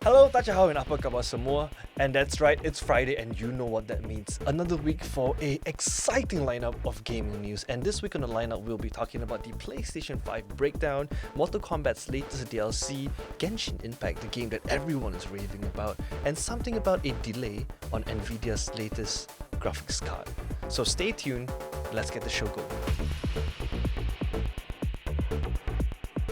Hello, 大家好 and apa khabar semua? And that's right, it's Friday and you know what that means. Another week for a exciting lineup of gaming news. And this week on the lineup, we'll be talking about the PlayStation 5 Breakdown, Mortal Kombat's latest DLC, Genshin Impact, the game that everyone is raving about, and something about a delay on Nvidia's latest graphics card. So stay tuned, let's get the show going.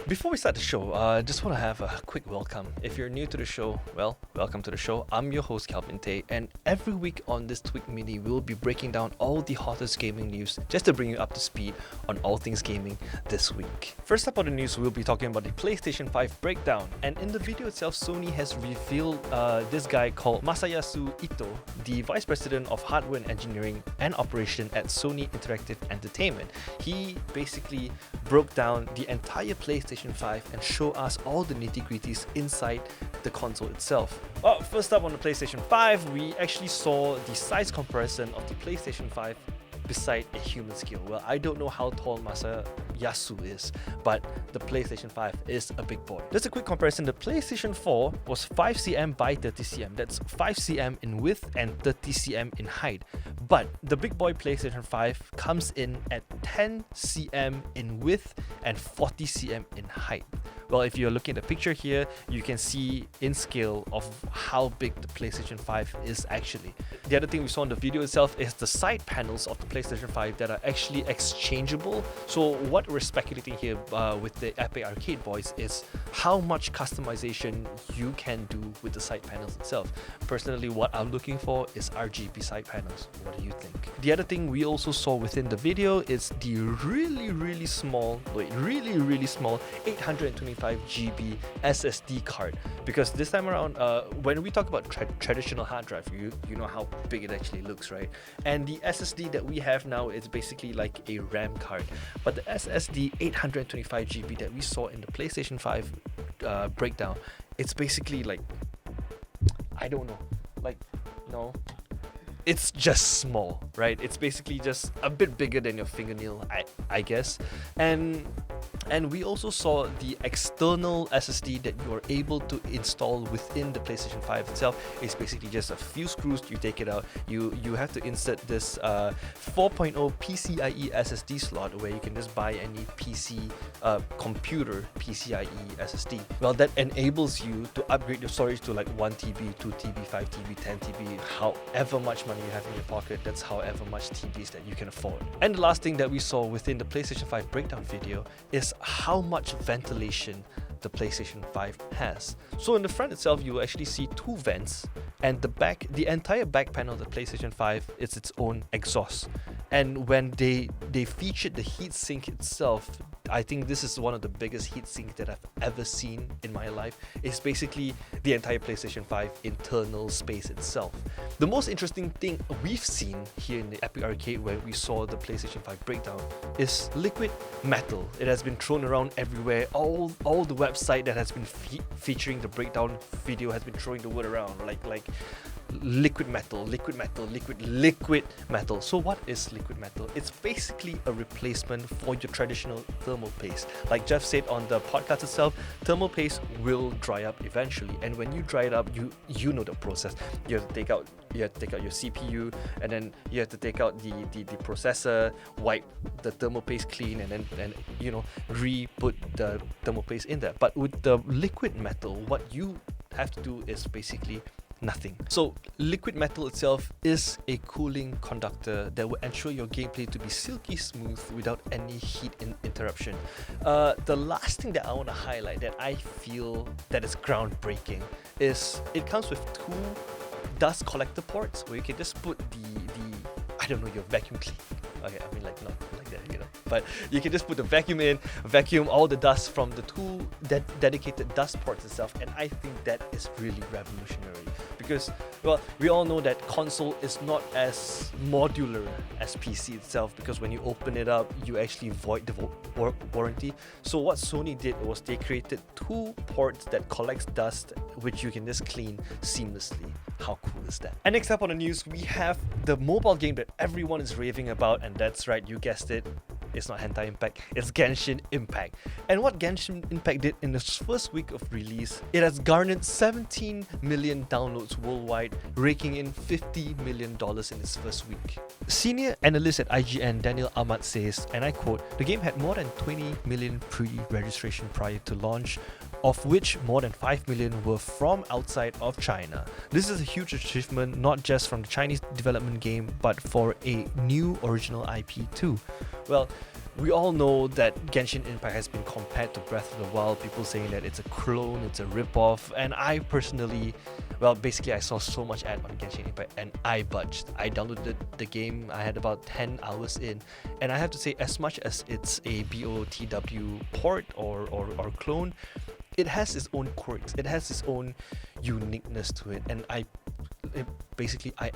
Before we start the show, I just want to have a quick welcome. If you're new to the show, well, welcome to the show. I'm your host, Calvin Tay, and every week on this TWIG MINI, we'll be breaking down all the hottest gaming news just to bring you up to speed on all things gaming this week. First up on the news, we'll be talking about the PlayStation 5 Breakdown, and in the video itself, Sony has revealed this guy called Masayasu Ito, the Vice President of Hardware and Engineering and Operation at Sony Interactive Entertainment. He basically broke down the entire PlayStation 5 and show us all the nitty-gritties inside the console itself. Well, first up on the PlayStation 5, we actually saw the size comparison of the PlayStation 5 beside a human scale. Well, I don't know how tall Masayasu is, but the PlayStation 5 is a big boy. Just a quick comparison, the PlayStation 4 was 5cm by 30cm. That's 5cm in width and 30cm in height. But the big boy PlayStation 5 comes in at 10cm in width and 40cm in height. Well, if you're looking at the picture here, you can see in scale of how big the PlayStation 5 is actually. The other thing we saw in the video itself is the side panels of the PlayStation 5 that are actually exchangeable. So what we're speculating here with the Epic Arcade boys is how much customization you can do with the side panels itself. Personally, what I'm looking for is RGB side panels. What do you think? The other thing we also saw within the video is the really small 825GB SSD card, because this time around when we talk about traditional hard drive, you know how big it actually looks, right? And the SSD that we have now is basically like a RAM card, but the SSD 825GB that we saw in the PlayStation 5 breakdown, it's basically like, I don't know, like, no, it's just small, right? It's basically just a bit bigger than your fingernail, I guess. And we also saw the external SSD that you are able to install within the PlayStation 5 itself. It's basically just a few screws, you take it out, you have to insert this 4.0 PCIe SSD slot where you can just buy any PC computer PCIe SSD. Well, that enables you to upgrade your storage to like 1TB, 2TB, 5TB, 10TB, however much money you have in your pocket, that's however much TBs that you can afford. And the last thing that we saw within the PlayStation 5 breakdown video is how much ventilation the PlayStation 5 has. So in the front itself, you will actually see two vents, and the entire back panel of the PlayStation 5 is its own exhaust. And when they featured the heatsink itself, I think this is one of the biggest heatsink that I've ever seen in my life. It's basically the entire PlayStation 5 internal space itself. The most interesting thing we've seen here in the Epic Arcade where we saw the PlayStation 5 breakdown is liquid metal. It has been thrown around everywhere. All the website that has been featuring the breakdown video has been throwing the word around like liquid metal. So what is liquid metal? It's basically a replacement for your traditional thermal paste. Like Jeff said on the podcast itself, thermal paste will dry up eventually, and when you dry it up, you know the process. You have to take out your CPU, and then you have to take out the processor, wipe the thermal paste clean, and then re-put the thermal paste in there. But with the liquid metal, what you have to do is basically nothing. So liquid metal itself is a cooling conductor that will ensure your gameplay to be silky smooth without any heat interruption. The last thing that I want to highlight that I feel that is groundbreaking is it comes with two dust collector ports where you can just put your vacuum clean. Okay, I mean like not like that, but you can just put the vacuum in, vacuum all the dust from the two dedicated dust ports itself, and I think that is really revolutionary because, well, we all know that console is not as modular as PC itself, because when you open it up, you actually void the warranty. So what Sony did was they created two ports that collects dust, which you can just clean seamlessly. How cool is that? And next up on the news, we have the mobile game that everyone is raving about, and that's right, you guessed it, It's not Hentai Impact, it's Genshin Impact. And what Genshin Impact did in its first week of release, it has garnered 17 million downloads worldwide, raking in $50 million in its first week. Senior analyst at IGN Daniel Ahmad says, and I quote, "The game had more than 20 million pre-registration prior to launch, of which more than 5 million were from outside of China. This is a huge achievement, not just from the Chinese development game, but for a new original IP too." Well, we all know that Genshin Impact has been compared to Breath of the Wild, people saying that it's a clone, it's a rip-off, and I personally, well, basically I saw so much ad on Genshin Impact and I budged. I downloaded the game, I had about 10 hours in, and I have to say, as much as it's a BOTW port or clone, it has its own quirks, it has its own uniqueness to it, and I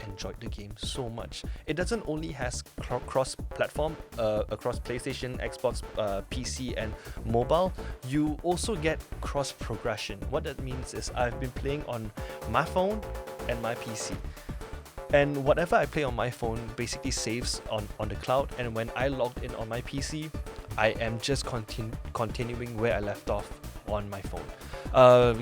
enjoyed the game so much. It doesn't only has cross-platform across PlayStation, Xbox, PC and mobile. You also get cross-progression. What that means is I've been playing on my phone and my PC. And whatever I play on my phone basically saves on the cloud, and when I logged in on my PC, I am just continuing where I left off on my phone.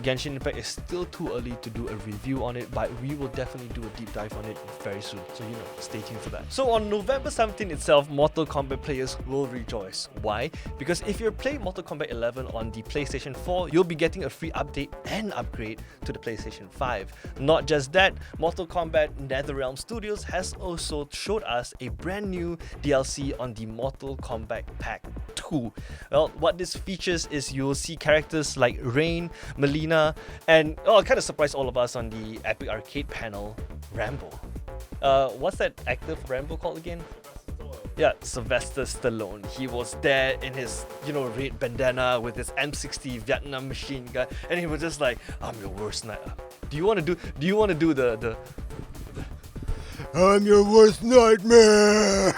Genshin Impact is still too early to do a review on it, but we will definitely do a deep dive on it very soon, so stay tuned for that. So on November 17th itself, Mortal Kombat players will rejoice. Why? Because if you're playing Mortal Kombat 11 on the PlayStation 4, you'll be getting a free update and upgrade to the PlayStation 5. Not just that, Mortal Kombat NetherRealm Studios has also showed us a brand new DLC on the Mortal Kombat Pack 2. Well, what this features is you'll see characters like Rain, Melina, and it kind of surprised all of us on the Epic Arcade panel, Rambo. What's that actor for Rambo called again? Yeah, Sylvester Stallone. He was there in his, red bandana with his M60 Vietnam machine gun, and he was just like, "I'm your worst nightmare." Do you want to do the "I'm your worst nightmare"?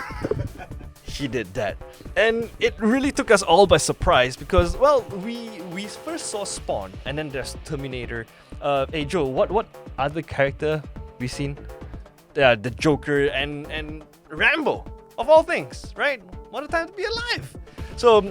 He did that, and it really took us all by surprise because, well, we first saw Spawn, and then there's Terminator. Hey Joe, what other character we seen? The Joker and Rambo, of all things, right? What a time to be alive! So,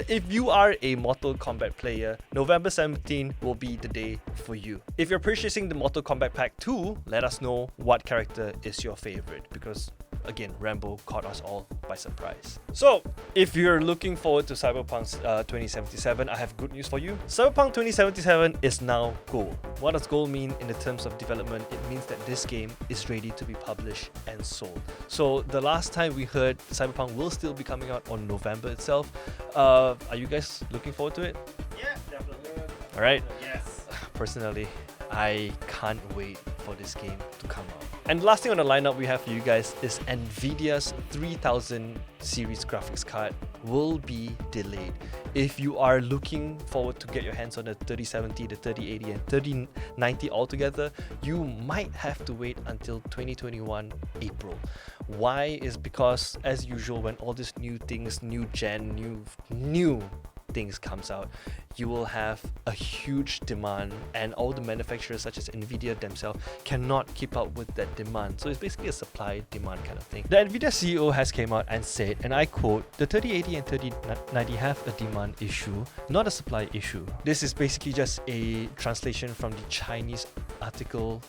if you are a Mortal Kombat player, November 17 will be the day for you. If you're purchasing the Mortal Kombat Pack 2, let us know what character is your favorite, because again, Rambo caught us all by surprise. So, if you're looking forward to Cyberpunk 2077, I have good news for you. Cyberpunk 2077 is now gold. What does gold mean in the terms of development? It means that this game is ready to be published and sold. So, the last time we heard Cyberpunk will still be coming out on November itself. Are you guys looking forward to it? Yeah, definitely. Alright. Yes. Personally, I can't wait for this game to come out. And the last thing on the lineup we have for you guys is Nvidia's 3000 series graphics card will be delayed. If you are looking forward to get your hands on the 3070, the 3080 and 3090 altogether, you might have to wait until 2021 April. Why? Is because, as usual, when all these new things, new gen, new things comes out, you will have a huge demand, and all the manufacturers such as Nvidia themselves cannot keep up with that demand. So it's basically a supply demand kind of thing. The Nvidia CEO has came out and said, and I quote, "The 3080 and 3090 have a demand issue, not a supply issue." This is basically just a translation from the Chinese article.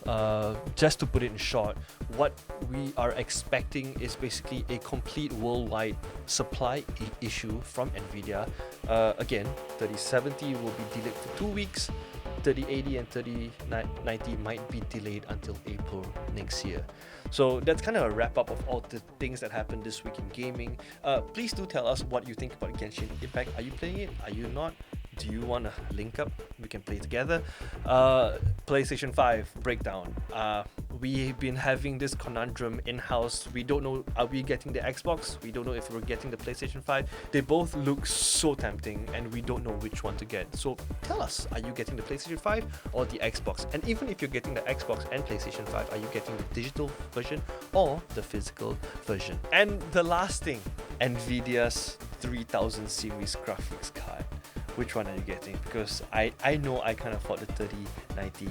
Just to put it in short, what we are expecting is basically a complete worldwide supply issue from Nvidia. Again, 3070 will be delayed for 2 weeks. 3080 and 3090 might be delayed until April next year. So that's kind of a wrap up of all the things that happened this week in gaming. Please do tell us what you think about Genshin Impact. Are you playing it? Are you not? Do you want to link up? We can play together. PlayStation 5 Breakdown. We've been having this conundrum in-house. We don't know, are we getting the Xbox? We don't know if we're getting the PlayStation 5. They both look so tempting, and we don't know which one to get. So tell us, are you getting the PlayStation 5 or the Xbox? And even if you're getting the Xbox and PlayStation 5, are you getting the digital version or the physical version? And the last thing, Nvidia's 3000 series graphics card. Which one are you getting? Because I know I can't afford the 3090.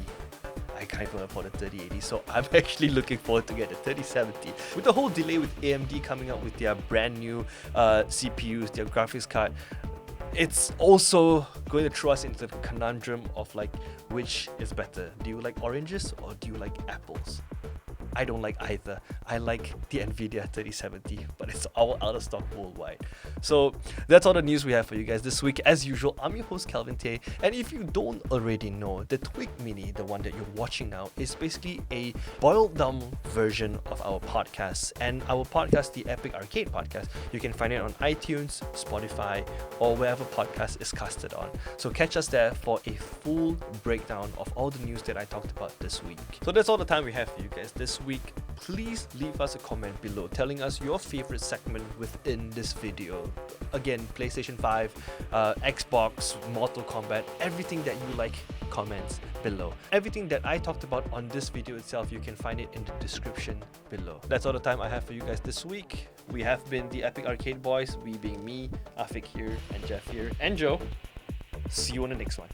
I can't even afford a 3080, so I'm actually looking forward to get a 3070. With the whole delay with AMD coming out with their brand new CPUs, their graphics card, it's also going to throw us into the conundrum of like, which is better? Do you like oranges or do you like apples? I don't like either. I like the Nvidia 3070, but it's all out of stock worldwide. So that's all the news we have for you guys this week. As usual, I'm your host Calvin Tay, and if you don't already know, the TWIG MINI, the one that you're watching now, is basically a boiled down version of our podcast. And our podcast, the Epic Arcade Podcast, you can find it on iTunes, Spotify, or wherever podcast is casted on. So catch us there for a full breakdown of all the news that I talked about this week. So that's all the time we have for you guys this week. Please leave us a comment below telling us your favorite segment within this video. Again, PlayStation 5, Xbox, Mortal Kombat, everything that you like, comments below. Everything that I talked about on this video itself, you can find it in the description below. That's all the time I have for you guys this week. We have been the Epic Arcade Boys, we being me, Afik here, and Jeff here, and Joe. See you on the next one.